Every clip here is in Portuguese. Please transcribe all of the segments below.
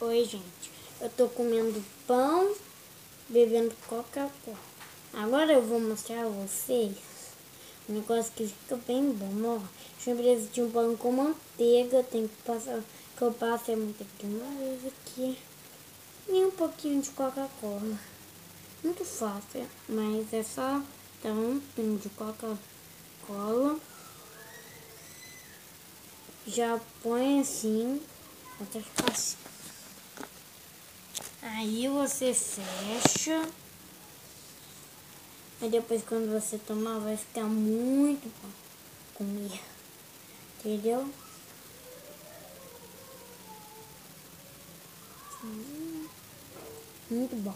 Oi, gente. Eu tô comendo pão, bebendo Coca-Cola. Agora eu vou mostrar a vocês um negócio que fica bem bom, ó. Eu preciso de um pão com manteiga. Tem que passar, que eu passo a manteiga de uma vez aqui. E um pouquinho de Coca-Cola. Muito fácil, mas é só dar um pingo de Coca-Cola. Já põe assim, até ficar assim. Aí você fecha. Aí depois quando você tomar vai ficar muito bom comer. Entendeu? Muito bom.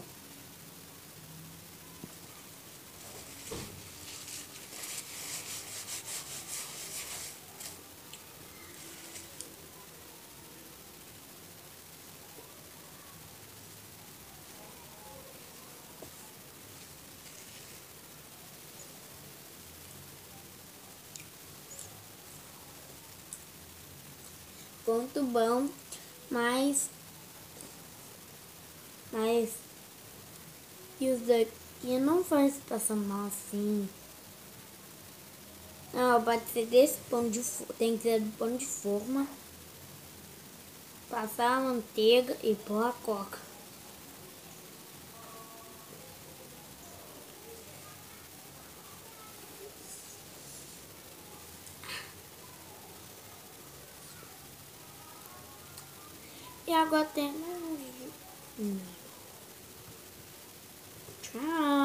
Muito bom, mas isso daqui não faz passar mal assim. Não, pode ser desse pão de forma, tem que ser do pão de forma. Passar a manteiga e pôr a coca. E agora tem... Tchau.